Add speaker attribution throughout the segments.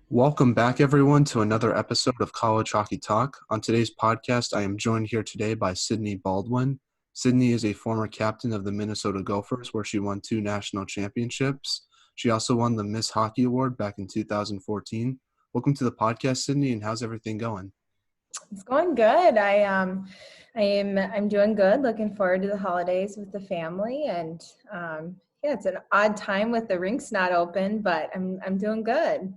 Speaker 1: Welcome back, everyone, to another episode of College Hockey Talk. On today's podcast, I am joined here today by Sydney Baldwin. Sydney is a former captain of the Minnesota Gophers, where she won 2 national championships. She also won the Miss Hockey Award back in 2014. Welcome to the podcast, Sydney, and how's everything going?
Speaker 2: It's going good. I'm doing good. Looking forward to the holidays with the family, and yeah, it's an odd time with the rinks not open, but I'm doing good.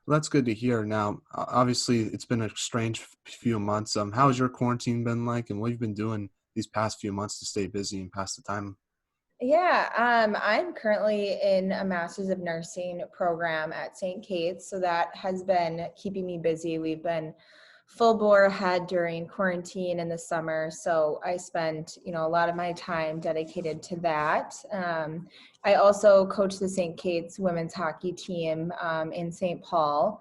Speaker 1: Well, that's good to hear. Now, obviously, it's been a strange few months. How has your quarantine been like, and what have you been doing these past few months to stay busy and pass the time?
Speaker 2: Yeah, I'm currently in a Master's of Nursing program at St. Kate's, so that has been keeping me busy. We've been full bore ahead during quarantine in the summer, so I spent, a lot of my time dedicated to that. I also coach the St. Kate's women's hockey team in St. Paul.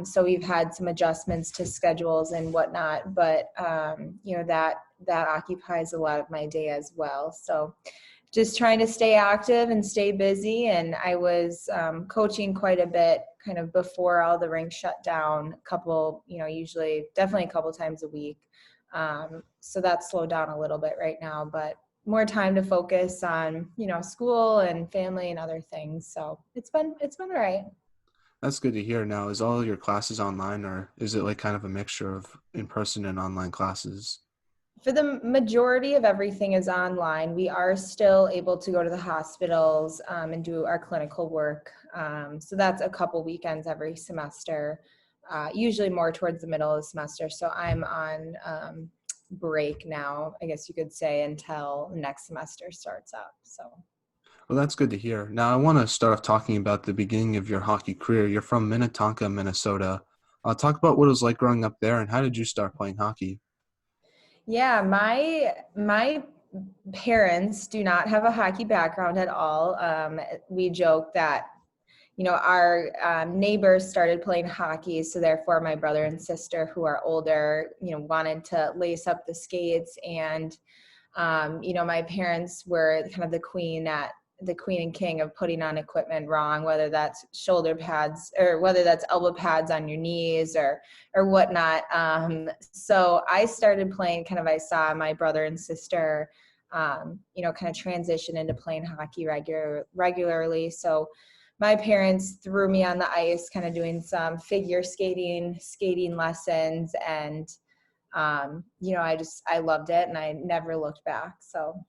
Speaker 2: So we've had some adjustments to schedules and whatnot, but that occupies a lot of my day as well. So just trying to stay active and stay busy. And I was coaching quite a bit kind of before all the rinks shut down, usually definitely a couple times a week. So that's slowed down a little bit right now, but more time to focus on, school and family and other things. So it's been all right.
Speaker 1: That's good to hear. Now, is all your classes online, or is it like kind of a mixture of in-person and online classes?
Speaker 2: For the majority of everything is online. We are still able to go to the hospitals and do our clinical work. So that's a couple weekends every semester, usually more towards the middle of the semester. So I'm on break now, I guess you could say, until next semester starts up. So.
Speaker 1: Well, that's good to hear. Now, I want to start off talking about the beginning of your hockey career. You're from Minnetonka, Minnesota. Talk about what it was like growing up there, and how did you start playing hockey?
Speaker 2: Yeah, my parents do not have a hockey background at all. We joke that our neighbors started playing hockey, so therefore my brother and sister who are older, wanted to lace up the skates, and my parents were kind of the queen and king of putting on equipment wrong, whether that's shoulder pads or whether that's elbow pads on your knees or whatnot. So I started playing I saw my brother and sister, kind of transition into playing hockey regularly. So my parents threw me on the ice, kind of doing some figure skating lessons, and I loved it and I never looked back. So,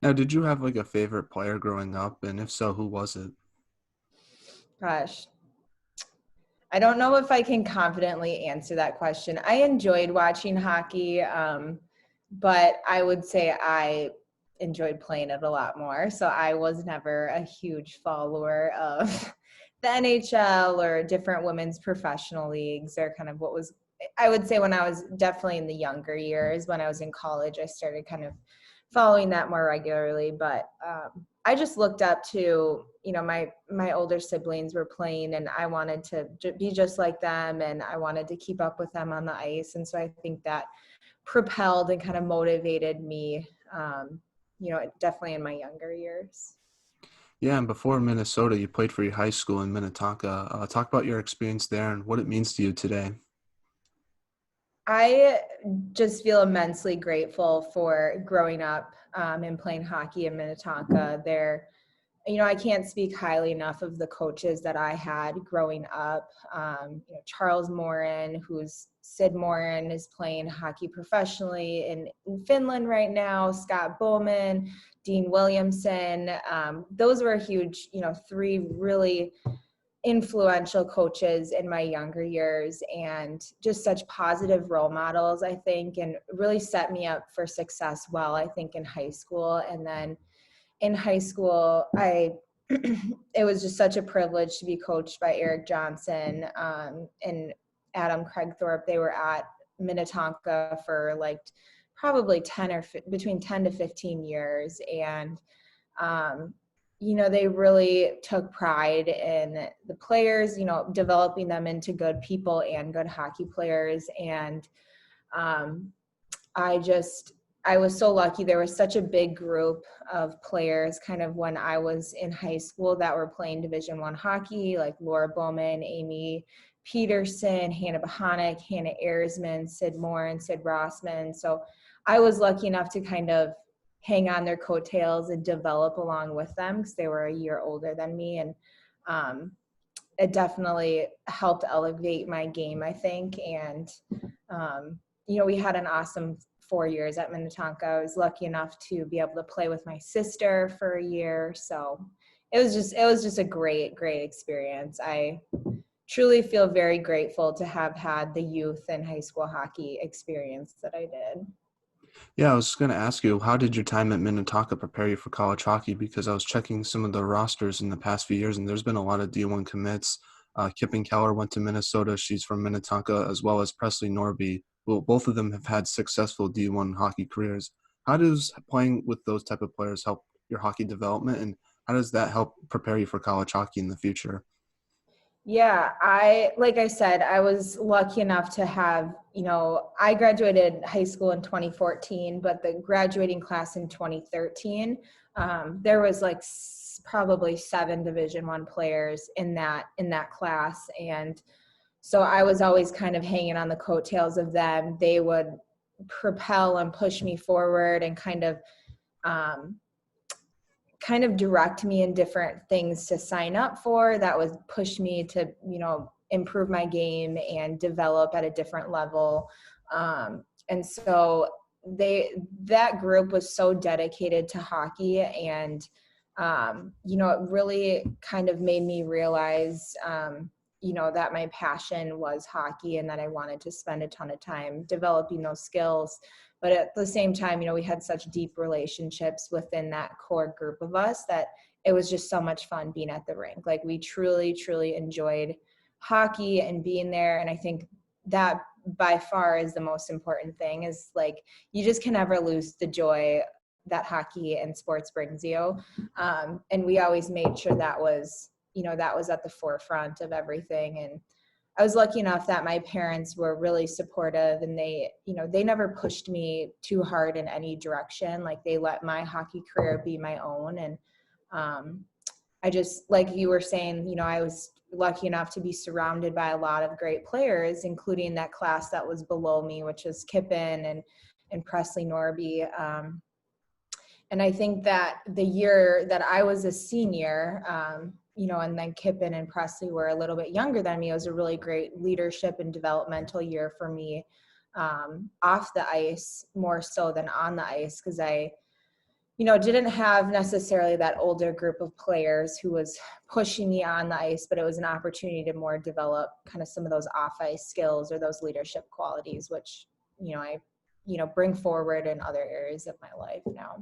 Speaker 1: Now, did you have like a favorite player growing up, and if so, who was it?
Speaker 2: gosh, I don't know if I can confidently answer that question. I enjoyed watching hockey, but I would say I enjoyed playing it a lot more. So I was never a huge follower of the NHL or different women's professional leagues, or kind of what was, I would say when I was definitely in the younger years, when I was in college, I started kind of following that more regularly. But I just looked up to, my older siblings were playing, and I wanted to be just like them, and I wanted to keep up with them on the ice. And so I think that propelled and kind of motivated me, definitely in my younger years.
Speaker 1: Yeah, and before Minnesota, you played for your high school in Minnetonka. Talk about your experience there and what it means to you today.
Speaker 2: I just feel immensely grateful for growing up and playing hockey in Minnetonka. I can't speak highly enough of the coaches that I had growing up. Charles Morin, who's Sid Morin, is playing hockey professionally in Finland right now. Scott Bowman, Dean Williamson. Those were huge, three really influential coaches in my younger years, and just such positive role models, I think, and really set me up for success well, I think, in high school. And then in high school, it was just such a privilege to be coached by Eric Johnson and Adam Craigthorpe. They were at Minnetonka for like probably between 10 to 15 years. And, they really took pride in the players, developing them into good people and good hockey players. And um, I I was so lucky. There was such a big group of players kind of when I was in high school that were playing Division I hockey, like Laura Bowman, Amy Peterson, Hannah Bohanik, Hannah Ayersman, Sid Moore, and Sid Rossman. So I was lucky enough to kind of hang on their coattails and develop along with them because they were a year older than me. And it definitely helped elevate my game, I think. And, we had an awesome 4 years at Minnetonka. I was lucky enough to be able to play with my sister for a year. So it was just a great, great experience. I truly feel very grateful to have had the youth and high school hockey experience that I did.
Speaker 1: Yeah, I was going to ask you, how did your time at Minnetonka prepare you for college hockey? Because I was checking some of the rosters in the past few years, and there's been a lot of D1 commits. Kippen Keller went to Minnesota. She's from Minnetonka, as well as Presley Norby. Well, both of them have had successful D1 hockey careers. How does playing with those type of players help your hockey development, and how does that help prepare you for college hockey in the future?
Speaker 2: Yeah, like I said, I was lucky enough to have, I graduated high school in 2014, but the graduating class in 2013, there was like probably 7 Division I players in that class. And so I was always kind of hanging on the coattails of them. They would propel and push me forward and um, kind of direct me in different things to sign up for that would push me to, improve my game and develop at a different level. And so that group was so dedicated to hockey, and, it really kind of made me realize, that my passion was hockey and that I wanted to spend a ton of time developing those skills. But at the same time, we had such deep relationships within that core group of us that it was just so much fun being at the rink. Like, we truly, truly enjoyed hockey and being there. And I think that by far is the most important thing, is like, you just can never lose the joy that hockey and sports brings you. And we always made sure that was at the forefront of everything. And I was lucky enough that my parents were really supportive, and they never pushed me too hard in any direction. Like, they let my hockey career be my own. And I just, like you were saying, I was lucky enough to be surrounded by a lot of great players, including that class that was below me, which was Kippen and Presley Norby. And I think that the year that I was a senior, and then Kippen and Presley were a little bit younger than me, it was a really great leadership and developmental year for me, off the ice more so than on the ice, because I didn't have necessarily that older group of players who was pushing me on the ice, but it was an opportunity to more develop kind of some of those off ice skills or those leadership qualities, which, I bring forward in other areas of my life now.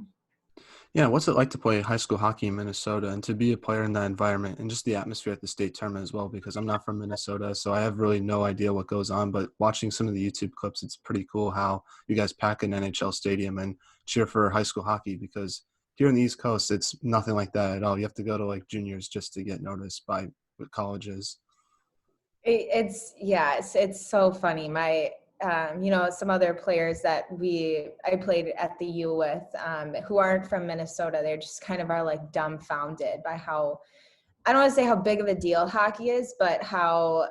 Speaker 1: Yeah, what's it like to play high school hockey in Minnesota and to be a player in that environment and just the atmosphere at the state tournament as well? Because I'm not from Minnesota, so I have really no idea what goes on. But watching some of the YouTube clips, it's pretty cool how you guys pack an NHL stadium and cheer for high school hockey. Because here on the East Coast, it's nothing like that at all. You have to go to like juniors just to get noticed by colleges.
Speaker 2: It's so funny. My, some other players that I played at the U with, who aren't from Minnesota, they're just kind of are like dumbfounded by how, I don't want to say how big of a deal hockey is, but how,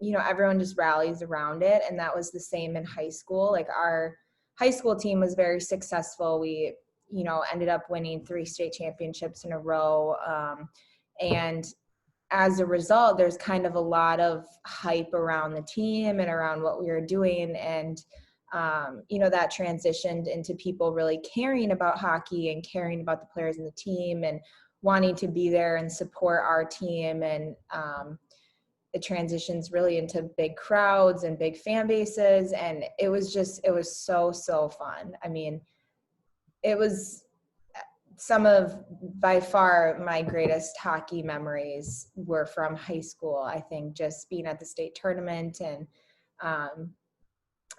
Speaker 2: everyone just rallies around it. And that was the same in high school. Like, our high school team was very successful. We, ended up winning 3 state championships in a row. And as a result, there's kind of a lot of hype around the team and around what we were doing. And, that transitioned into people really caring about hockey and caring about the players in the team and wanting to be there and support our team. And it transitions really into big crowds and big fan bases. And it was so, so fun. I mean, it was some of, by far, my greatest hockey memories were from high school. I think just being at the state tournament and,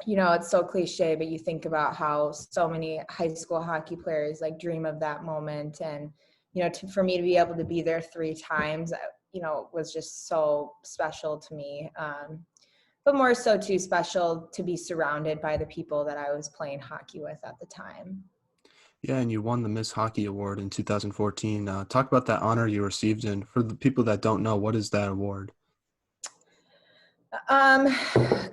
Speaker 2: it's so cliche, but you think about how so many high school hockey players like dream of that moment. And, for me to be able to be there 3 times, was just so special to me. but more so too special to be surrounded by the people that I was playing hockey with at the time.
Speaker 1: Yeah, and you won the Miss Hockey Award in 2014. Talk about that honor you received, and for the people that don't know, what is that award?
Speaker 2: Um,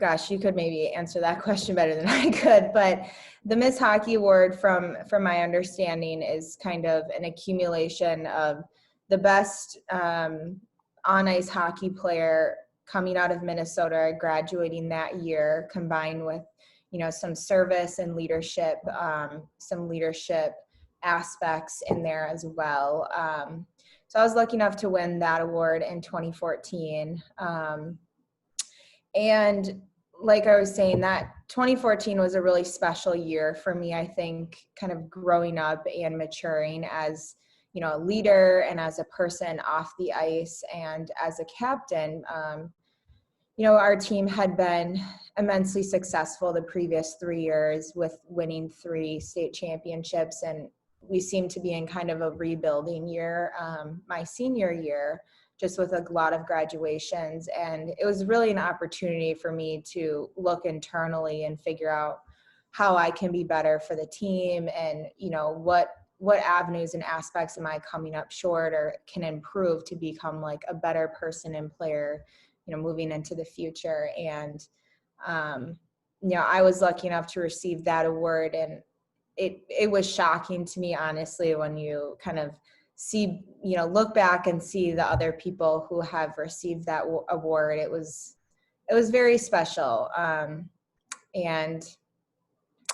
Speaker 2: Gosh, you could maybe answer that question better than I could, but the Miss Hockey Award, from my understanding, is kind of an accumulation of the best on ice hockey player coming out of Minnesota, graduating that year, combined with some service and leadership, some leadership aspects in there as well. So I was lucky enough to win that award in 2014. And like I was saying, that 2014 was a really special year for me, I think, kind of growing up and maturing as, a leader and as a person off the ice and as a captain. Our team had been immensely successful the previous 3 years with winning 3 state championships, and we seemed to be in kind of a rebuilding year, my senior year, just with a lot of graduations. And it was really an opportunity for me to look internally and figure out how I can be better for the team, and what avenues and aspects am I coming up short or can improve to become like a better person and player, moving into the future. And I was lucky enough to receive that award, and it was shocking to me, honestly, when you kind of see, look back and see the other people who have received that award. It was very special. And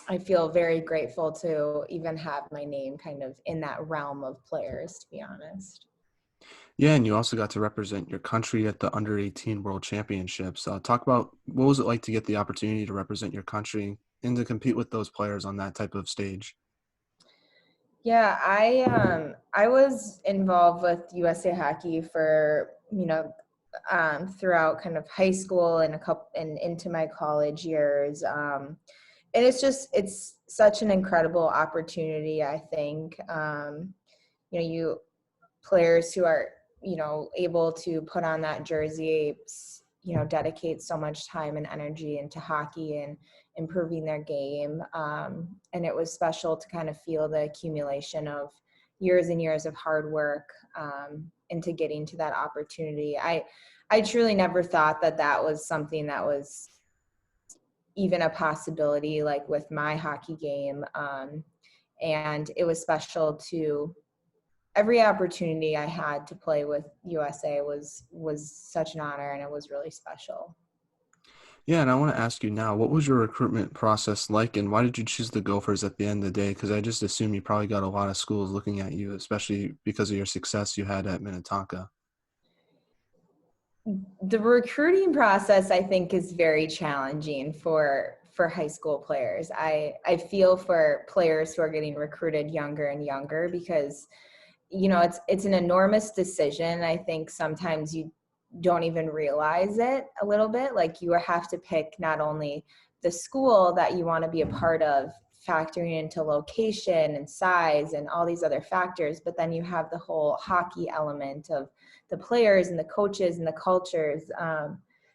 Speaker 2: I feel very grateful to even have my name kind of in that realm of players, to be honest.
Speaker 1: Yeah, and you also got to represent your country at the Under 18 World Championships. Talk about what was it like to get the opportunity to represent your country and to compete with those players on that type of stage?
Speaker 2: Yeah, I was involved with USA Hockey for throughout kind of high school and and into my college years, and it's such an incredible opportunity. I think you players who are able to put on that jersey, dedicate so much time and energy into hockey and improving their game. And it was special to kind of feel the accumulation of years and years of hard work into getting to that opportunity. I truly never thought that was something that was even a possibility, like with my hockey game. And it was special to every opportunity I had to play with USA was such an honor, and it was really special.
Speaker 1: Yeah, and I want to ask you now, what was your recruitment process like, and why did you choose the Gophers at the end of the day? Because I just assume you probably got a lot of schools looking at you, especially because of your success you had at Minnetonka.
Speaker 2: The recruiting process, I think, is very challenging for high school players. I feel for players who are getting recruited younger and younger, because it's an enormous decision. I think sometimes you don't even realize it a little bit. Like, you have to pick not only the school that you want to be a part of, factoring into location and size and all these other factors, but then you have the whole hockey element of the players and the coaches and the cultures.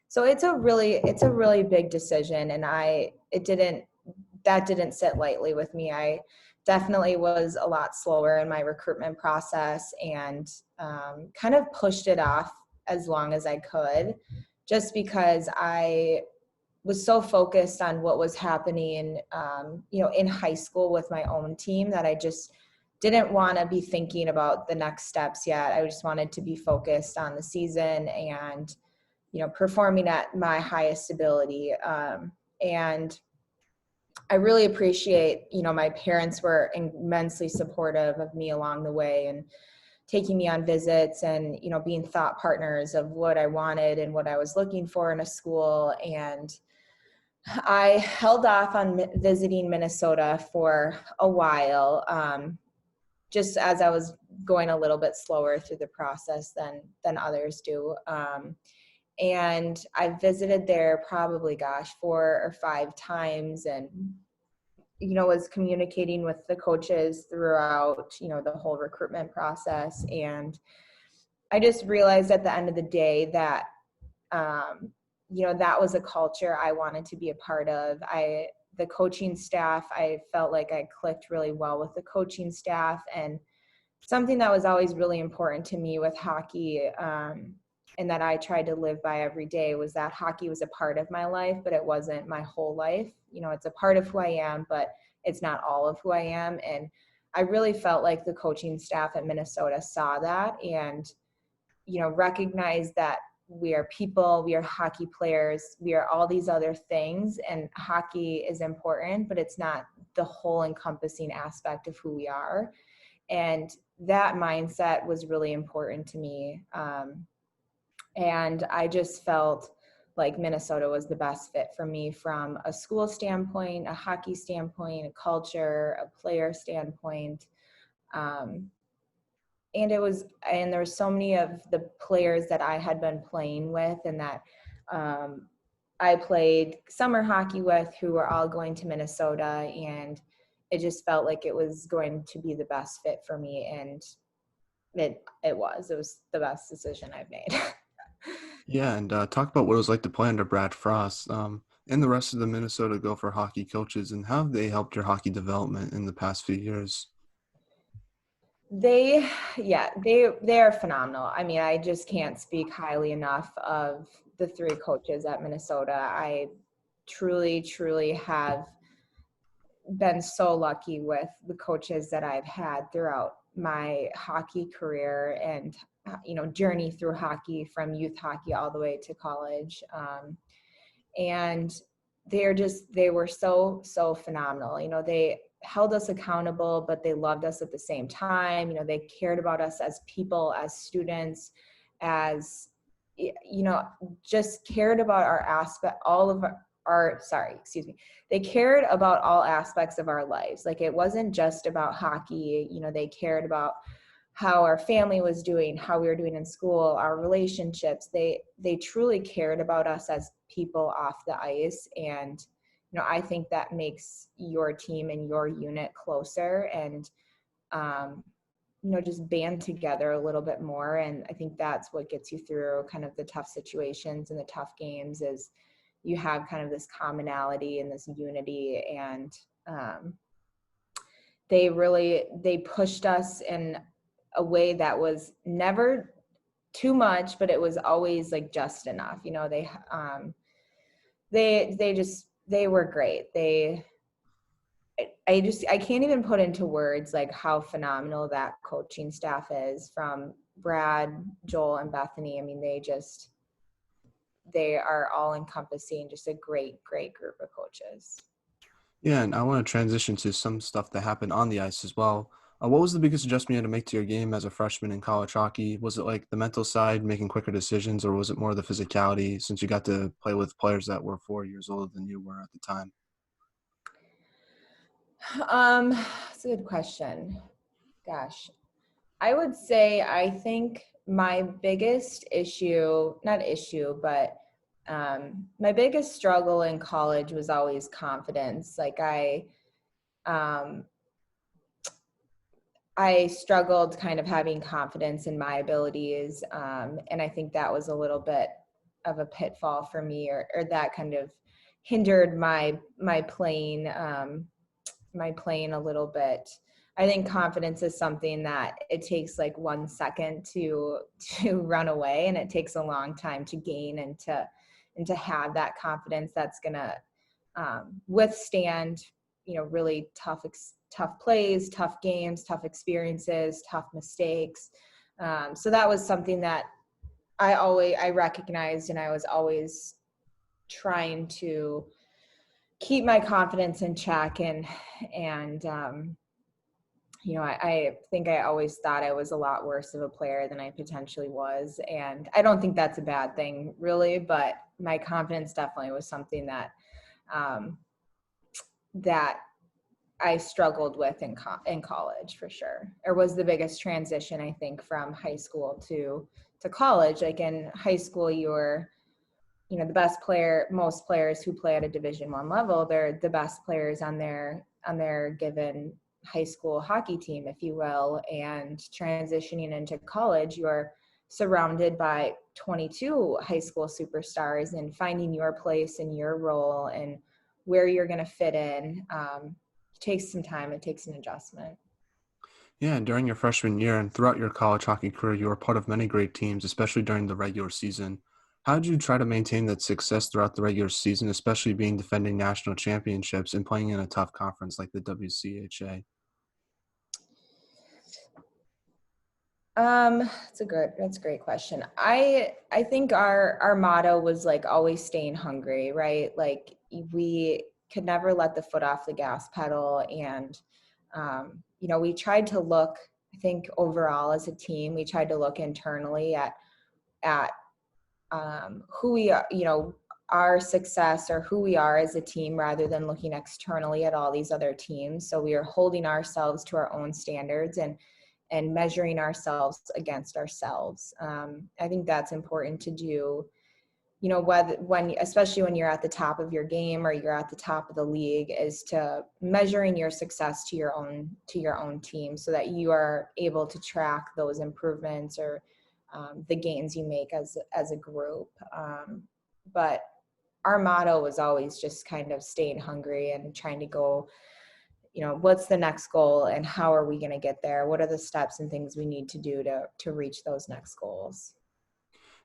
Speaker 2: So it's a really big decision, and that didn't sit lightly with me. I definitely was a lot slower in my recruitment process, and kind of pushed it off as long as I could, just because I was so focused on what was happening, in high school with my own team, that I just didn't want to be thinking about the next steps yet. I just wanted to be focused on the season and, performing at my highest ability. And I really appreciate, my parents were immensely supportive of me along the way, and taking me on visits, and, being thought partners of what I wanted and what I was looking for in a school. And I held off on visiting Minnesota for a while, just as I was going a little bit slower through the process than others do. And I visited there probably, 4 or 5 times, and was communicating with the coaches throughout, the whole recruitment process. And I just realized at the end of the day that, that was a culture I wanted to be a part of. The coaching staff, I felt like I clicked really well with the coaching staff, and something that was always really important to me with hockey, and that I tried to live by every day, was that hockey was a part of my life, but it wasn't my whole life. It's a part of who I am, but it's not all of who I am. And I really felt like the coaching staff at Minnesota saw that and, recognized that we are people, we are hockey players, we are all these other things, and hockey is important, but it's not the whole encompassing aspect of who we are. And that mindset was really important to me. And I just felt like Minnesota was the best fit for me from a school standpoint, a hockey standpoint, a culture, a player standpoint. And there were so many of the players that I had been playing with and that I played summer hockey with, who were all going to Minnesota, and it just felt like it was going to be the best fit for me. And it was the best decision I've made.
Speaker 1: Yeah, and talk about what it was like to play under Brad Frost, and the rest of the Minnesota Gopher hockey coaches, and how have they helped your hockey development in the past few years?
Speaker 2: They are phenomenal. I mean, I just can't speak highly enough of the three coaches at Minnesota. I truly, truly have been so lucky with the coaches that I've had throughout my hockey career and, journey through hockey, from youth hockey all the way to college. And they were so, so phenomenal. They held us accountable, but they loved us at the same time. They cared about us as people, as students, as, just cared about they cared about all aspects of our lives. Like, it wasn't just about hockey. They cared about how our family was doing, how we were doing in school, our relationships. They truly cared about us as people off the ice. And, I think that makes your team and your unit closer and, just band together a little bit more. And I think that's what gets you through kind of the tough situations and the tough games, is you have kind of this commonality and this unity. And they pushed us in a way that was never too much, but it was always like just enough. They were great. I can't even put into words like how phenomenal that coaching staff is, from Brad, Joel, and Bethany. I mean, they are all encompassing, just a great, great group of coaches.
Speaker 1: Yeah, and I want to transition to some stuff that happened on the ice as well. What was the biggest adjustment you had to make to your game as a freshman in college hockey? Was it like the mental side, making quicker decisions, or was it more the physicality, since you got to play with players that were 4 years older than you were at the time?
Speaker 2: That's a good question. Gosh, I would say I think my biggest my biggest struggle in college was always confidence. Like, I struggled kind of having confidence in my abilities. And I think that was a little bit of a pitfall for me, or that kind of hindered my playing a little bit. I think confidence is something that it takes like 1 second to run away, and it takes a long time to gain and to have that confidence that's gonna withstand, really tough plays, tough games, tough experiences, tough mistakes. So that was something that I recognized, and I was always trying to keep my confidence in check. And I think I always thought I was a lot worse of a player than I potentially was. And I don't think that's a bad thing, really, but my confidence definitely was something that that I struggled with in college, for sure. Or was the biggest transition, I think, from high school to college. Like, in high school, you're the best player. Most players who play at a Division I level, they're the best players on their given high school hockey team, if you will. And transitioning into college, you're surrounded by 22 high school superstars, and finding your place and your role and where you're going to fit in takes some time. It takes an adjustment.
Speaker 1: Yeah, and during your freshman year and throughout your college hockey career, you were part of many great teams, especially during the regular season. How did you try to maintain that success throughout the regular season, especially being defending national championships and playing in a tough conference like the WCHA?
Speaker 2: That's a great question. I think our motto was like always staying hungry, right? Like we could never let the foot off the gas pedal. And we tried to look, I think overall as a team, we tried to look internally at who we are, our success or who we are as a team, rather than looking externally at all these other teams. So we are holding ourselves to our own standards and measuring ourselves against ourselves. I think that's important to do, especially when you're at the top of your game or you're at the top of the league, is to measuring your success to your own team, so that you are able to track those improvements or the gains you make as a group. But our motto was always just kind of staying hungry and trying to go, what's the next goal and how are we going to get there? What are the steps and things we need to do to reach those next goals?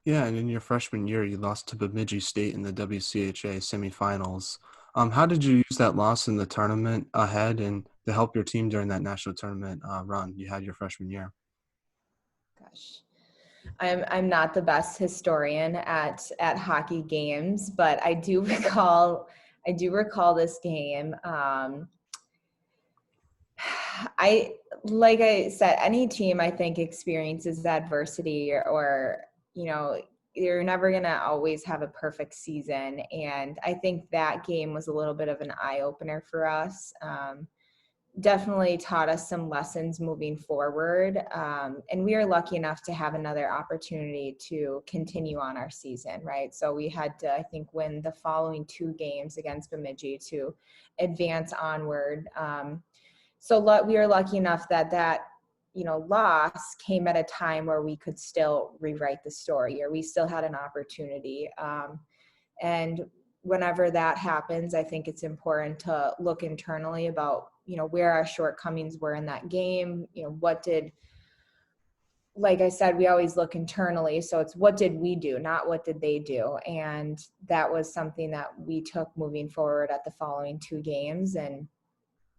Speaker 1: Yeah, and in your freshman year, you lost to Bemidji State in the WCHA semifinals. How did you use that loss in the tournament ahead and to help your team during that national tournament run you had your freshman year?
Speaker 2: Gosh, I'm not the best historian at hockey games, but I do recall this game. Like I said, any team I think experiences adversity, or you're never gonna always have a perfect season, and I think that game was a little bit of an eye opener for us. Definitely taught us some lessons moving forward, and we are lucky enough to have another opportunity to continue on our season, right? So we had to, I think, win the following 2 games against Bemidji to advance onward. So we were lucky enough that loss came at a time where we could still rewrite the story, or we still had an opportunity. And whenever that happens, I think it's important to look internally about, where our shortcomings were in that game. Like I said, we always look internally. So it's what did we do, not what did they do. And that was something that we took moving forward at the following 2 games. And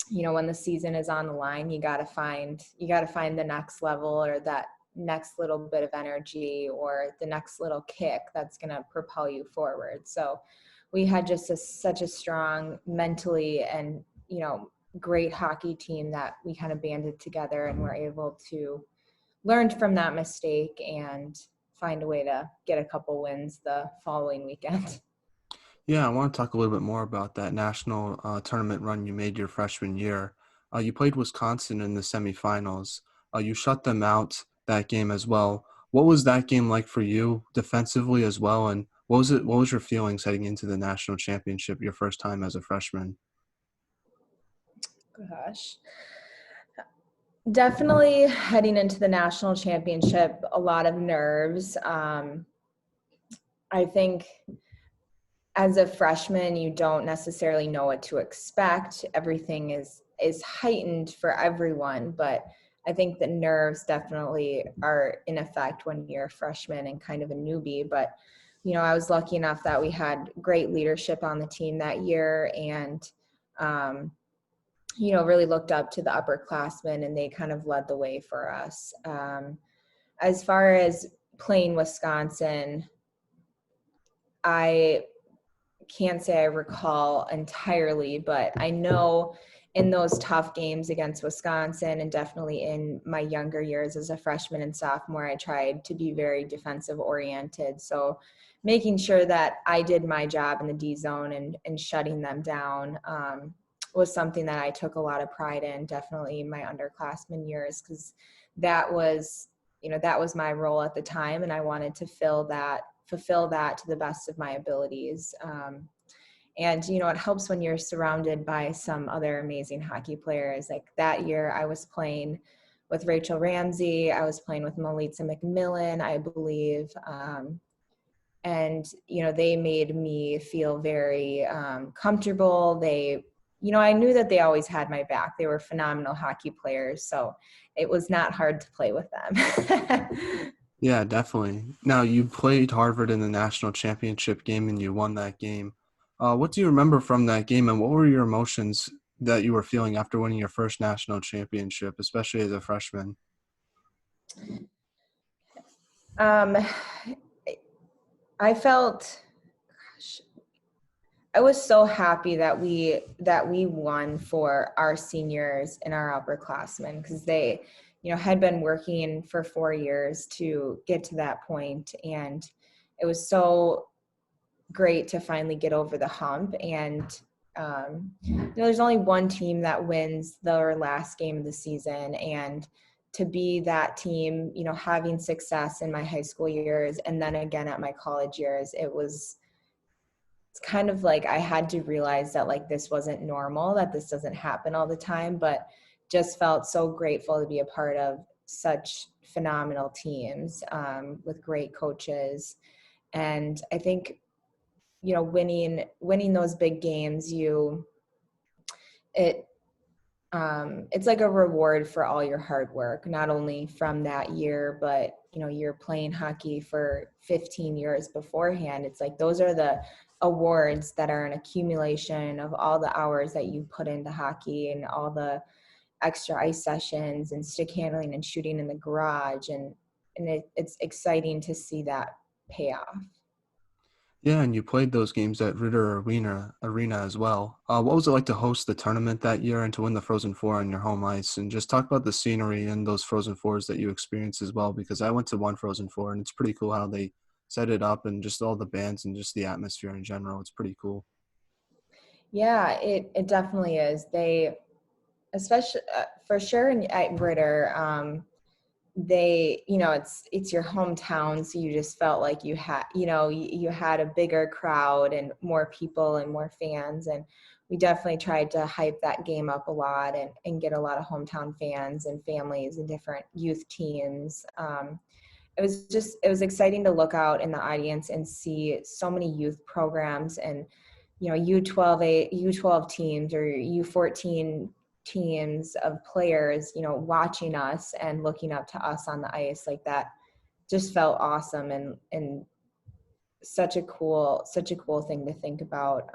Speaker 2: when the season is on the line, you got to find the next level, or that next little bit of energy, or the next little kick that's going to propel you forward. So we had just such a strong mentally and, great hockey team that we kind of banded together and were able to learn from that mistake and find a way to get a couple wins the following weekend.
Speaker 1: Yeah, I want to talk a little bit more about that national tournament run you made your freshman year. You played Wisconsin in the semifinals. You shut them out that game as well. What was that game like for you defensively as well? And what was it? What was your feelings heading into the national championship, your first time as a freshman?
Speaker 2: Gosh. Definitely heading into the national championship, a lot of nerves. I think as a freshman, you don't necessarily know what to expect. Everything is heightened for everyone, but I think the nerves definitely are in effect when you're a freshman and kind of a newbie. But I was lucky enough that we had great leadership on the team that year, and really looked up to the upperclassmen, and they kind of led the way for us. As far as playing Wisconsin, I can't say I recall entirely, but I know in those tough games against Wisconsin, and definitely in my younger years as a freshman and sophomore, I tried to be very defensive oriented. So making sure that I did my job in the D zone and shutting them down was something that I took a lot of pride in, definitely in my underclassmen years, because that was my role at the time, and I wanted to fulfill that to the best of my abilities. And it helps when you're surrounded by some other amazing hockey players. Like that year I was playing with Rachel Ramsey. I was playing with Melissa McMillan, I believe. And, they made me feel very comfortable. I knew that they always had my back. They were phenomenal hockey players. So it was not hard to play with them.
Speaker 1: Yeah, definitely. Now, you played Harvard in the national championship game and you won that game. What do you remember from that game, and what were your emotions that you were feeling after winning your first national championship, especially as a freshman?
Speaker 2: um, I felt, gosh, I was so happy that we won for our seniors and our upperclassmen, because they, had been working for 4 years to get to that point, and it was so great to finally get over the hump. And there's only one team that wins their last game of the season, and to be that team, having success in my high school years and then again at my college years, it's kind of like I had to realize that like this wasn't normal, that this doesn't happen all the time, but just felt so grateful to be a part of such phenomenal teams with great coaches. And I think, winning those big games, it it's like a reward for all your hard work, not only from that year, but you're playing hockey for 15 years beforehand. It's like those are the awards that are an accumulation of all the hours that you put into hockey and all the extra ice sessions and stick handling and shooting in the garage, and it's exciting to see that pay off.
Speaker 1: Yeah, and you played those games at Ritter Arena as well. What was it like to host the tournament that year and to win the Frozen Four on your home ice? And just talk about the scenery and those Frozen Fours that you experienced as well, because I went to one Frozen Four and it's pretty cool how they set it up and just all the bands and just the atmosphere in general. It's pretty cool.
Speaker 2: Yeah, it definitely is. They, especially for sure at Ritter, they, it's your hometown, so you just felt like you had, you had a bigger crowd and more people and more fans, and we definitely tried to hype that game up a lot and get a lot of hometown fans and families and different youth teams. It was exciting to look out in the audience and see so many youth programs and U12 teams or U14 teams of players watching us and looking up to us on the ice. Like that just felt awesome, and such a cool thing to think about.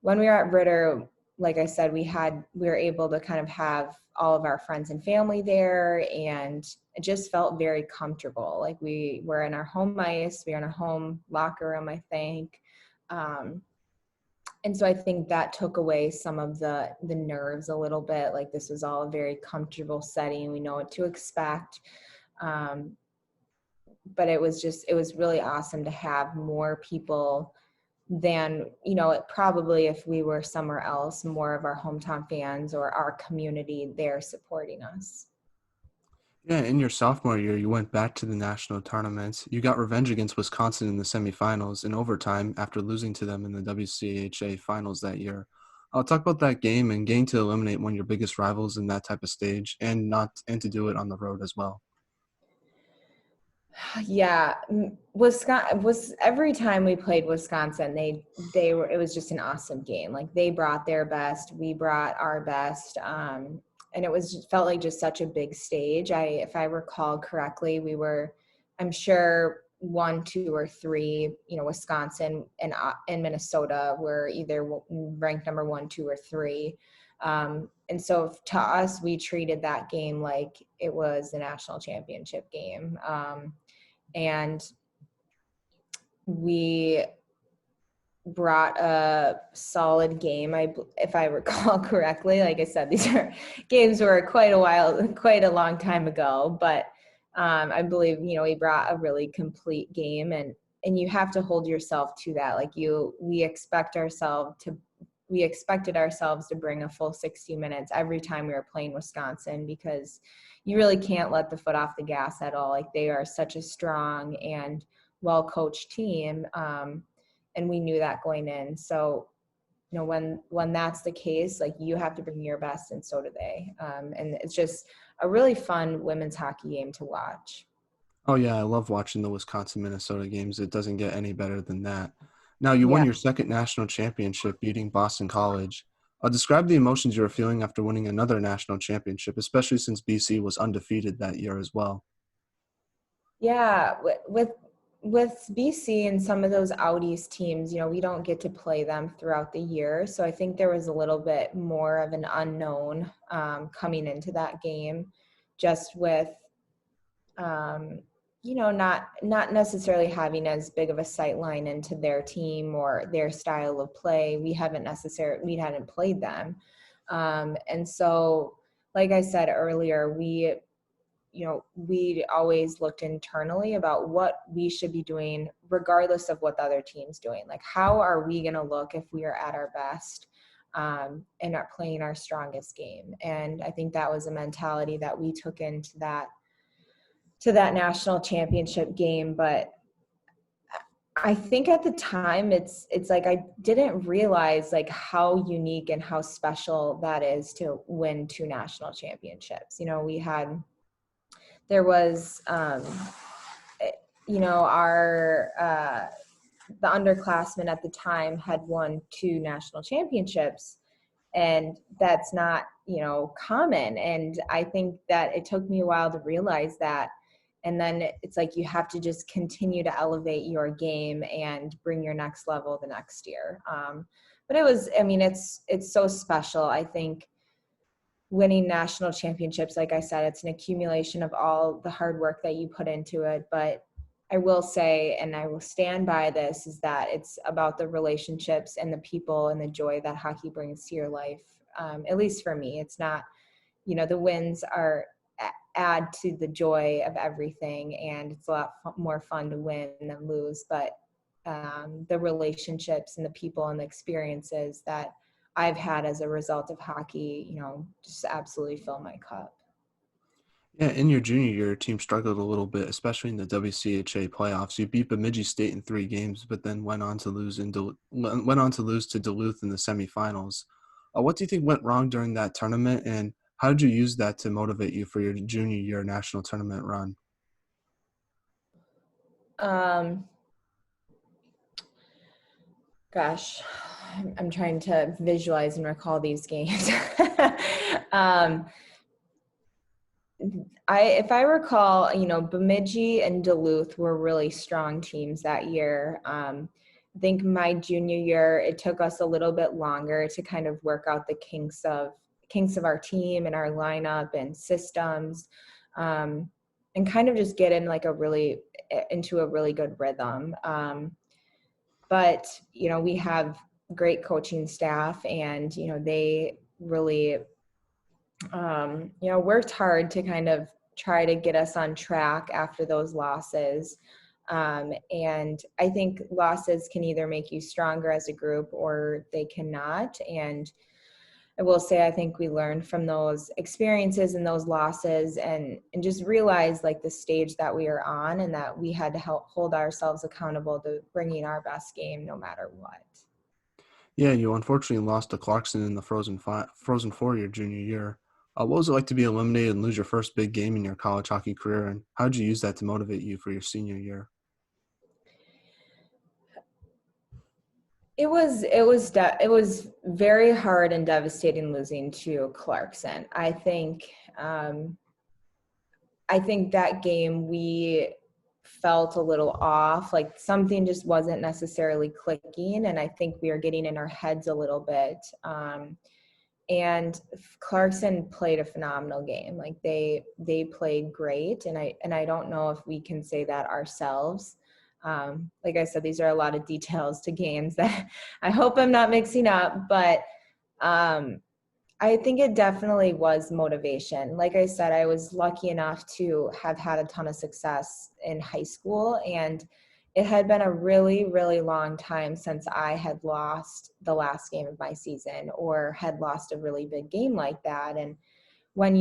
Speaker 2: When we were at Ritter, like I said, we were able to kind of have all of our friends and family there, and it just felt very comfortable. Like we were in our home ice, we were in our home locker room, I think. And so I think that took away some of the nerves a little bit. Like this was all a very comfortable setting. We know what to expect. But it was really awesome to have more people than, probably if we were somewhere else, more of our hometown fans or our community there supporting us.
Speaker 1: Yeah, in your sophomore year, you went back to the national tournament. You got revenge against Wisconsin in the semifinals in overtime after losing to them in the WCHA finals that year. I'll talk about that game and getting to eliminate one of your biggest rivals in that type of stage, and to do it on the road as well.
Speaker 2: Yeah, Wisconsin was every time we played Wisconsin, it was just an awesome game. Like they brought their best, we brought our best, and felt like just such a big stage. If I recall correctly, we were, I'm sure 1, 2, or 3. Wisconsin and Minnesota were either ranked number 1, 2, or 3. And so to us, we treated that game like it was the national championship game. And we brought a solid game, if I recall correctly. Like I said, these are games were quite a long time ago, but I believe we brought a really complete game, and you have to hold yourself to that. Like we expected ourselves to bring a full 60 minutes every time we were playing Wisconsin, because you really can't let the foot off the gas at all. Like they are such a strong and well-coached team. And we knew that going in. So when that's the case, like you have to bring your best, and so do they. And it's just a really fun women's hockey game to watch.
Speaker 1: Oh yeah, I love watching the Wisconsin Minnesota games. It doesn't get any better than that. Now you won
Speaker 2: Yeah.
Speaker 1: your second national championship, beating Boston College. Describe the emotions you were feeling after winning another national championship, especially since BC was undefeated that year as well.
Speaker 2: Yeah, with BC and some of those out east teams, we don't get to play them throughout the year. So I think there was a little bit more of an unknown coming into that game, just with not necessarily having as big of a sight line into their team or their style of play. We hadn't played them, and so like I said earlier, we always looked internally about what we should be doing regardless of what the other team's doing. Like, how are we going to look if we are at our best and are playing our strongest game? And I think that was a mentality that we took into that national championship game. But I think at the time it's like I didn't realize like how unique and how special that is to win two national championships. There was our the underclassmen at the time had won two national championships, and that's not common. And I think that it took me a while to realize that. And then it's like you have to just continue to elevate your game and bring your next level the next year. But it's so special. I think winning national championships, like I said, it's an accumulation of all the hard work that you put into it. But I will say, and I will stand by this, is that it's about the relationships and the people and the joy that hockey brings to your life. At least for me, it's not, the wins are add to the joy of everything, and it's a lot more fun to win than lose. But the relationships and the people and the experiences that I've had as a result of hockey, just absolutely fill my cup.
Speaker 1: Yeah, in your junior year, your team struggled a little bit, especially in the WCHA playoffs. You beat Bemidji State in 3 games, but then went on to lose to Duluth in the semifinals. What do you think went wrong during that tournament, and how did you use that to motivate you for your junior year national tournament run?
Speaker 2: Um, Gosh, I'm trying to visualize and recall these games. um, if I recall, Bemidji and Duluth were really strong teams that year. I think my junior year, it took us a little bit longer to kind of work out the kinks of our team and our lineup and systems, and kind of just get into a really good rhythm. But we have great coaching staff, and they really worked hard to kind of try to get us on track after those losses. And I think losses can either make you stronger as a group or they cannot. And I will say, I think we learned from those experiences and those losses, and just realized like the stage that we are on, and that we had to help hold ourselves accountable to bringing our best game no matter what.
Speaker 1: Yeah, you unfortunately lost to Clarkson in the Frozen Four your junior year. What was it like to be eliminated and lose your first big game in your college hockey career, and how did you use that to motivate you for your senior year?
Speaker 2: It was very hard and devastating losing to Clarkson. I think that game we felt a little off, like something just wasn't necessarily clicking, and I think we were getting in our heads a little bit. And Clarkson played a phenomenal game. Like they played great, and I don't know if we can say that ourselves. Like I said, these are a lot of details to games that I hope I'm not mixing up, but I think it definitely was motivation. Like I said, I was lucky enough to have had a ton of success in high school, and it had been a really, really long time since I had lost the last game of my season or had lost a really big game like that. And when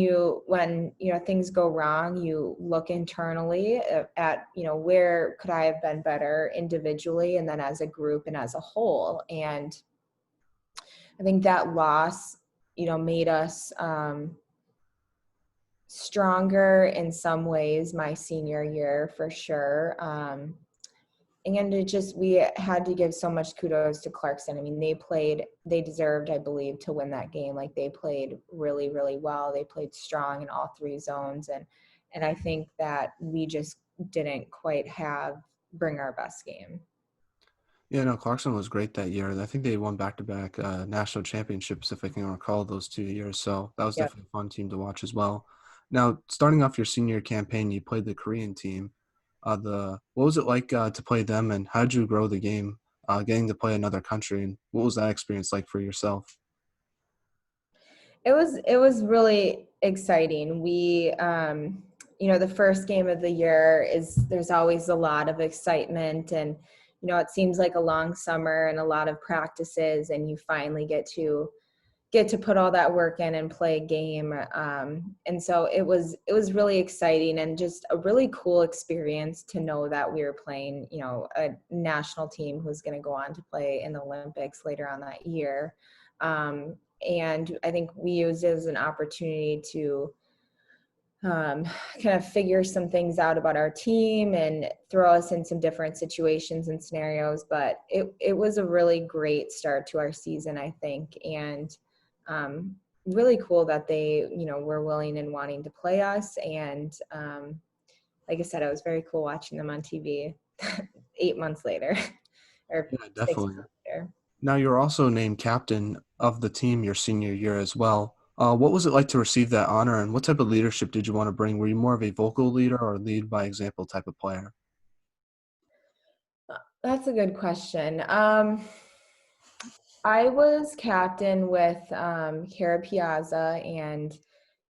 Speaker 2: things go wrong, you look internally at where could I have been better individually and then as a group and as a whole. And I think that loss, made us stronger in some ways my senior year for sure. And we had to give so much kudos to Clarkson. I mean, they deserved, I believe, to win that game. Like, they played really, really well. They played strong in all three zones. And I think that we just didn't quite bring our best game.
Speaker 1: Yeah, no, Clarkson was great that year. I think they won back-to-back national championships, if I can recall those 2 years. So that was
Speaker 2: Yep.
Speaker 1: definitely a fun team to watch as well. Now, starting off your senior campaign, you played the Korean team. What was it like to play them, and how did you grow the game, getting to play another country, and what was that experience like for yourself?
Speaker 2: It was really exciting. The first game of the year there's always a lot of excitement, and it seems like a long summer and a lot of practices, and you finally get to put all that work in and play a game. And so it was really exciting and just a really cool experience to know that we were playing, a national team who's going to go on to play in the Olympics later on that year. And I think we used it as an opportunity to kind of figure some things out about our team and throw us in some different situations and scenarios. But it was a really great start to our season, I think. And really cool that they, were willing and wanting to play us. And like I said, it was very cool watching them on TV 8 months later or
Speaker 1: Yeah,
Speaker 2: 6 months
Speaker 1: definitely.
Speaker 2: later.
Speaker 1: Now, you're also named captain of the team your senior year as well. What was it like to receive that honor, and what type of leadership did you want to bring? Were you more of a vocal leader or lead by example type of player?
Speaker 2: That's a good question. I was captain with Kara Piazza, and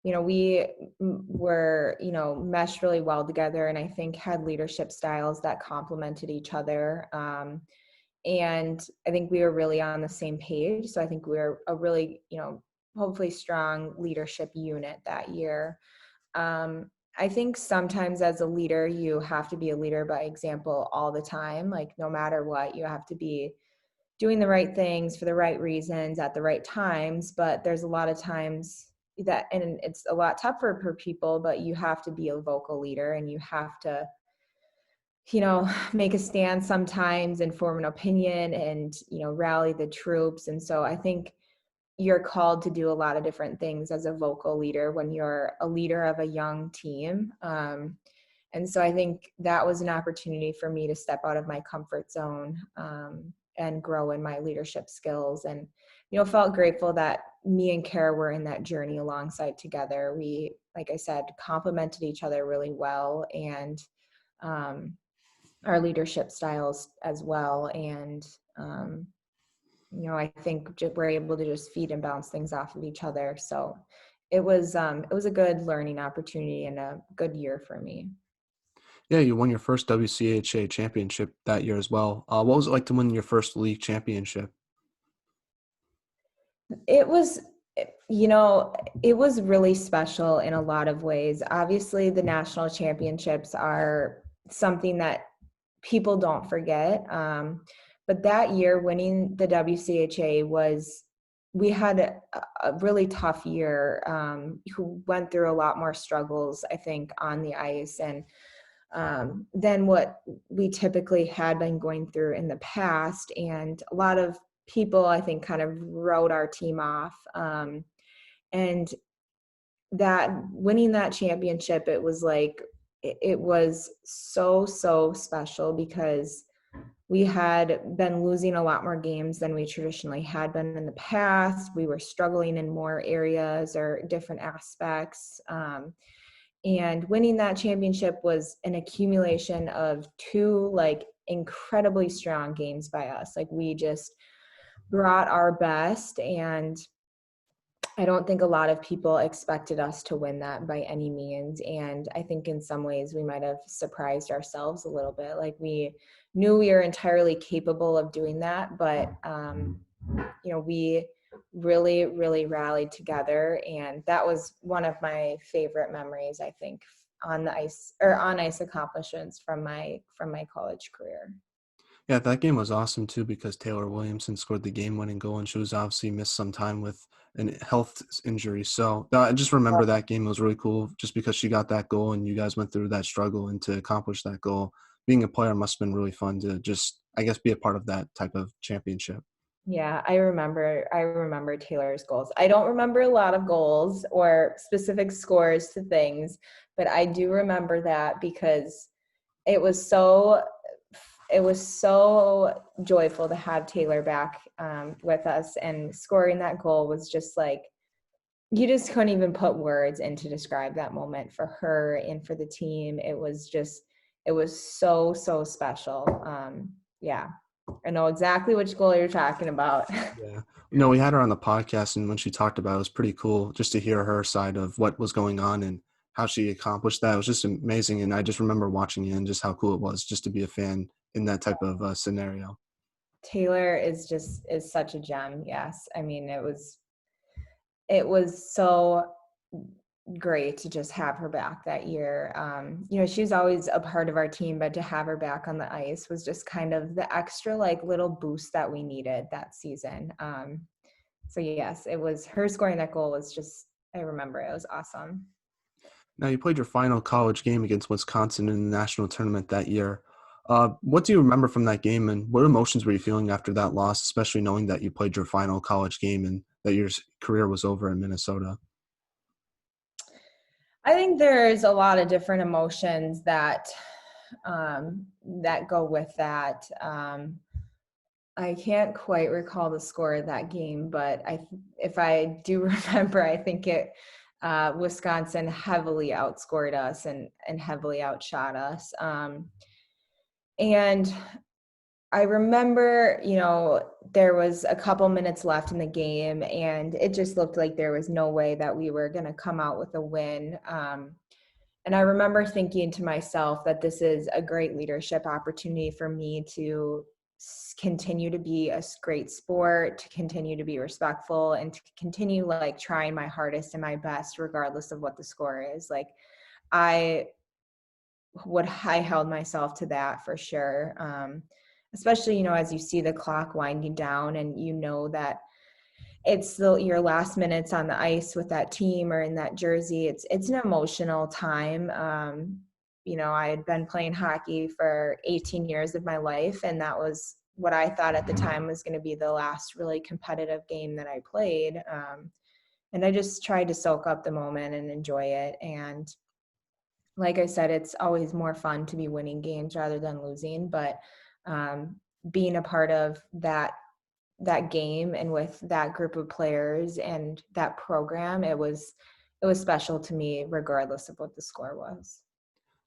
Speaker 2: we were meshed really well together, and I think had leadership styles that complemented each other. And I think we were really on the same page. So I think we were a really hopefully strong leadership unit that year. I think sometimes as a leader, you have to be a leader by example all the time. Like, no matter what, you have to be doing the right things for the right reasons at the right times. But there's a lot of times and it's a lot tougher for people, but you have to be a vocal leader, and you have to, make a stand sometimes and form an opinion and, rally the troops. And so I think you're called to do a lot of different things as a vocal leader when you're a leader of a young team. And so I think that was an opportunity for me to step out of my comfort zone and grow in my leadership skills. And, felt grateful that me and Kara were in that journey alongside together. We, like I said, complemented each other really well, and our leadership styles as well. And, I think we're able to just feed and bounce things off of each other. So it was a good learning opportunity and a good year for me.
Speaker 1: Yeah, you won your first WCHA championship that year as well. What was it like to win your first league championship?
Speaker 2: It was, it was really special in a lot of ways. Obviously, the national championships are something that people don't forget. But that year, winning the WCHA we had a really tough year, who went through a lot more struggles, I think, on the ice. And than what we typically had been going through in the past. And a lot of people, I think, kind of wrote our team off. And that winning that championship, it was so, so special because we had been losing a lot more games than we traditionally had been in the past. We were struggling in more areas or different aspects. And winning that championship was an accumulation of two incredibly strong games by us. Like, we just brought our best, and I don't think a lot of people expected us to win that by any means. And I think in some ways we might have surprised ourselves a little bit. Like, we knew we were entirely capable of doing that, but we really, really rallied together. And that was one of my favorite memories, I think, on ice accomplishments from my college career.
Speaker 1: Yeah, that game was awesome too because Taylor Williamson scored the game-winning goal, and she was obviously missed some time with an health injury. So I just remember that game was really cool, just because she got that goal, and you guys went through that struggle, and to accomplish that goal, being a player must have been really fun to just, I guess, be a part of that type of championship.
Speaker 2: Yeah, I remember Taylor's goals. I don't remember a lot of goals or specific scores to things, but I do remember that because it was so it was so joyful to have Taylor back with us, and scoring that goal was just like you just couldn't even put words in to describe that moment for her and for the team. It was so special. Yeah, I know exactly which goal you're talking about.
Speaker 1: Yeah. No, we had her on the podcast, and when she talked about it, it was pretty cool just to hear her side of what was going on and how she accomplished that. It was just amazing, and I just remember watching it and just how cool it was just to be a fan in that type of scenario.
Speaker 2: Taylor is such a gem. Yes, I mean it was so great to just have her back that year. She was always a part of our team, but to have her back on the ice was just kind of the extra like little boost that we needed that season. So yes, it was her scoring that goal was just, I remember it was awesome.
Speaker 1: Now, you played your final college game against Wisconsin in the national tournament that year. What do you remember from that game, and what emotions were you feeling after that loss, especially knowing that you played your final college game and that your career was over in Minnesota?
Speaker 2: I think there's a lot of different emotions that go with that. I can't quite recall the score of that game, but if I do remember, I think Wisconsin heavily outscored us and heavily outshot us. And I remember, there was a couple minutes left in the game, and it just looked like there was no way that we were going to come out with a win. And I remember thinking to myself that this is a great leadership opportunity for me to continue to be a great sport, to continue to be respectful, and to continue like trying my hardest and my best, regardless of what the score is. Like I I held myself to that for sure. Especially, as you see the clock winding down and you know that it's your last minutes on the ice with that team or in that jersey. It's an emotional time. I had been playing hockey for 18 years of my life, and that was what I thought at the time was going to be the last really competitive game that I played. And I just tried to soak up the moment and enjoy it. And like I said, it's always more fun to be winning games rather than losing. But being a part of that game and with that group of players and that program, it was special to me regardless of what the score was.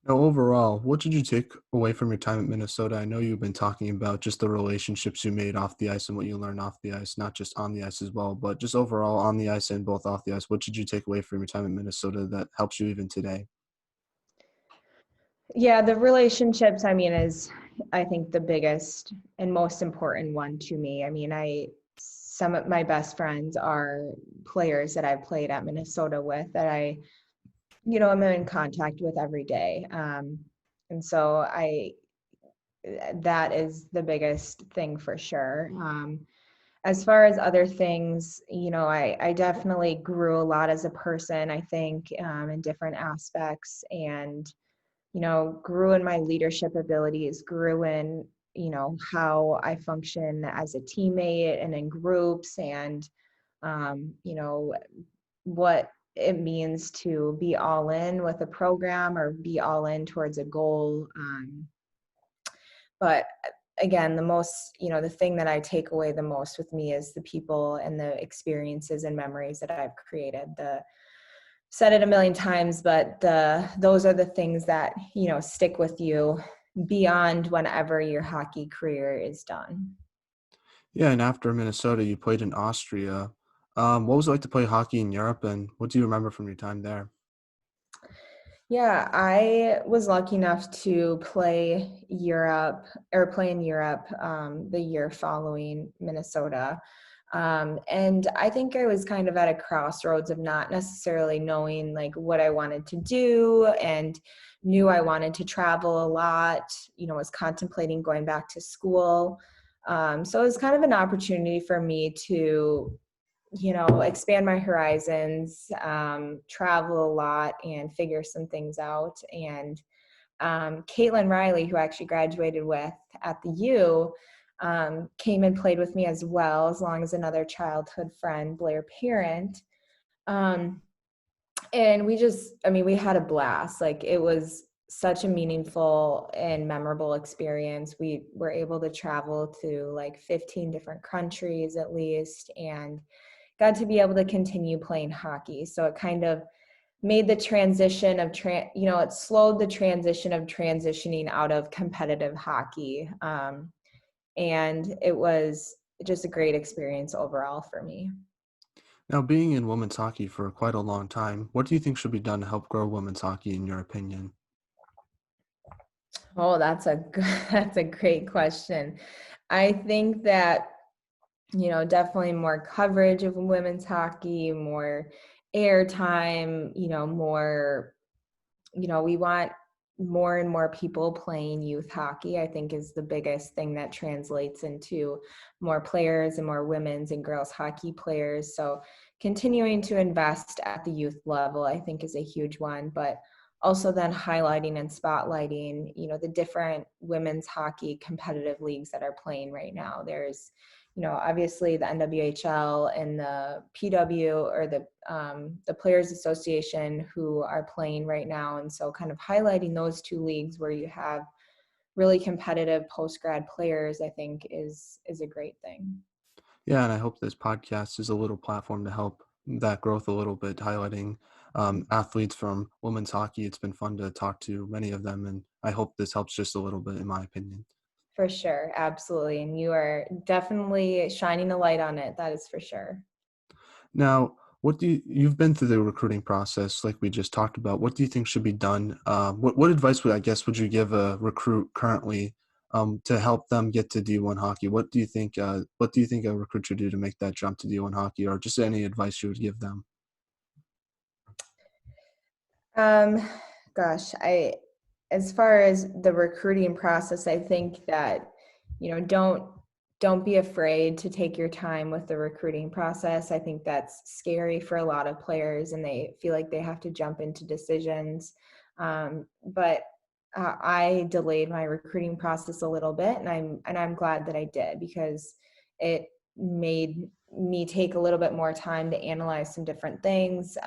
Speaker 1: Now, overall, what did you take away from your time at Minnesota? I know you've been talking about just the relationships you made off the ice and what you learned off the ice, not just on the ice as well, but just overall on the ice and both off the ice. What did you take away from your time at Minnesota that helps you even today?
Speaker 2: Yeah, the relationships, I mean, is I think the biggest and most important one to me. I mean, some of my best friends are players that I've played at Minnesota with that I'm in contact with every day. And so that is the biggest thing for sure. As far as other things, I definitely grew a lot as a person, I think, in different aspects, and, grew in my leadership abilities, grew in, how I function as a teammate and in groups, and, what it means to be all in with a program or be all in towards a goal. But again, the thing that I take away the most with me is the people and the experiences and memories that I've created. Said it a million times, but those are the things that, stick with you beyond whenever your hockey career is done.
Speaker 1: Yeah, and after Minnesota, you played in Austria. What was it like to play hockey in Europe, and what do you remember from your time there?
Speaker 2: Yeah, I was lucky enough to play in Europe the year following Minnesota. And I think I was kind of at a crossroads of not necessarily knowing like what I wanted to do and knew I wanted to travel a lot, was contemplating going back to school. So it was kind of an opportunity for me to, expand my horizons, travel a lot and figure some things out. And Caitlin Riley, who I actually graduated with at the U, came and played with me as well, as long as another childhood friend, Blair Parent. And we had a blast. Like, it was such a meaningful and memorable experience. We were able to travel to like 15 different countries at least, and got to be able to continue playing hockey. So it kind of made the transition of it slowed the transition of transitioning out of competitive hockey, and it was just a great experience overall for me.
Speaker 1: Now, being in women's hockey for quite a long time, what do you think should be done to help grow women's hockey in your opinion?
Speaker 2: Oh, that's a great question. I think that, definitely more coverage of women's hockey, more airtime, more, we want more and more people playing youth hockey, I think, is the biggest thing that translates into more players and more women's and girls hockey players. So continuing to invest at the youth level, I think, is a huge one, but also then highlighting and spotlighting, the different women's hockey competitive leagues that are playing right now. There's, obviously the NWHL and the PW, or the Players Association, who are playing right now. And so kind of highlighting those two leagues where you have really competitive post-grad players, I think is a great thing.
Speaker 1: Yeah, and I hope this podcast is a little platform to help that growth a little bit, highlighting athletes from women's hockey. It's been fun to talk to many of them, and I hope this helps just a little bit, in my opinion.
Speaker 2: For sure, absolutely. And you are definitely shining a light on it, that is for sure.
Speaker 1: Now, you've been through the recruiting process like we just talked about. What do you think should be done? What advice would you give a recruit currently to help them get to D1 hockey? What do you think a recruit should do to make that jump to D1 hockey, or just any advice you would give them?
Speaker 2: Um, Gosh, as far as the recruiting process, I think that, don't be afraid to take your time with the recruiting process. I think that's scary for a lot of players, and they feel like they have to jump into decisions. But I delayed my recruiting process a little bit, and I'm glad that I did, because it made me take a little bit more time to analyze some different things.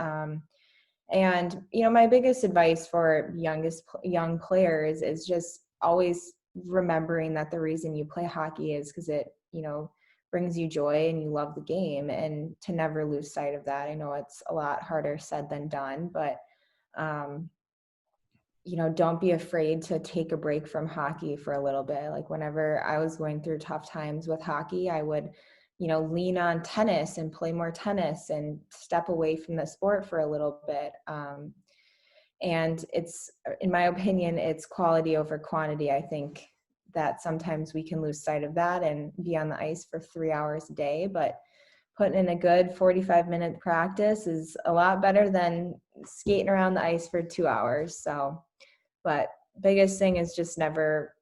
Speaker 2: And, my biggest advice for young players is just always remembering that the reason you play hockey is because it, brings you joy and you love the game, and to never lose sight of that. I know it's a lot harder said than done, but, um, don't be afraid to take a break from hockey for a little bit. Like, whenever I was going through tough times with hockey, I would, lean on tennis and play more tennis and step away from the sport for a little bit. And it's, in my opinion, it's quality over quantity. I think that sometimes we can lose sight of that and be on the ice for 3 hours a day, but putting in a good 45-minute practice is a lot better than skating around the ice for 2 hours. So, but biggest thing is just never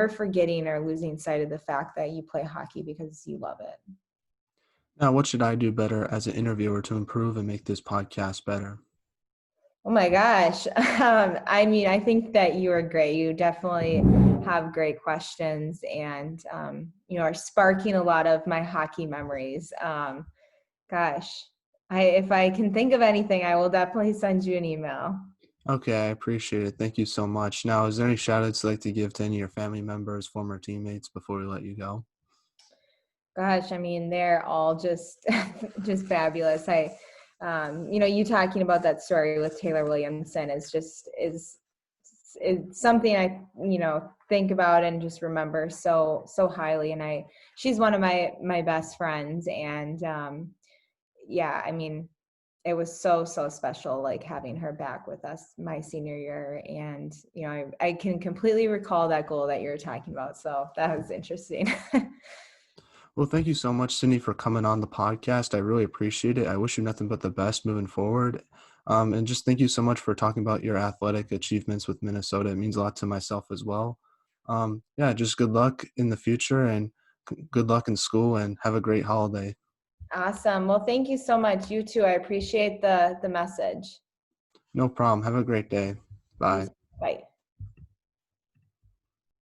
Speaker 2: forgetting or losing sight of the fact that you play hockey because you love it.
Speaker 1: Now, what should I do better as an interviewer to improve and make this podcast better?
Speaker 2: Oh my gosh. I think that you are great. You definitely have great questions, and, are sparking a lot of my hockey memories. Gosh, if I can think of anything, I will definitely send you an email.
Speaker 1: Okay, I appreciate it. Thank you so much. Now, is there any shout outs you'd like to give to any of your family members, former teammates before we let you go?
Speaker 2: Gosh, they're all just just fabulous. You talking about that story with Taylor Williamson is something I, think about and just remember so highly. And she's one of my best friends, and yeah, it was so special, like, having her back with us my senior year. And, I can completely recall that goal that you're talking about. So that was interesting.
Speaker 1: Well, thank you so much, Sydney, for coming on the podcast. I really appreciate it. I wish you nothing but the best moving forward. And just thank you so much for talking about your athletic achievements with Minnesota. It means a lot to myself as well. Yeah, just good luck in the future and good luck in school and have a great holiday.
Speaker 2: Awesome. Well, thank you so much. You too. I appreciate the message.
Speaker 1: No problem. Have a great day.
Speaker 2: You
Speaker 1: Bye.
Speaker 2: too. Bye.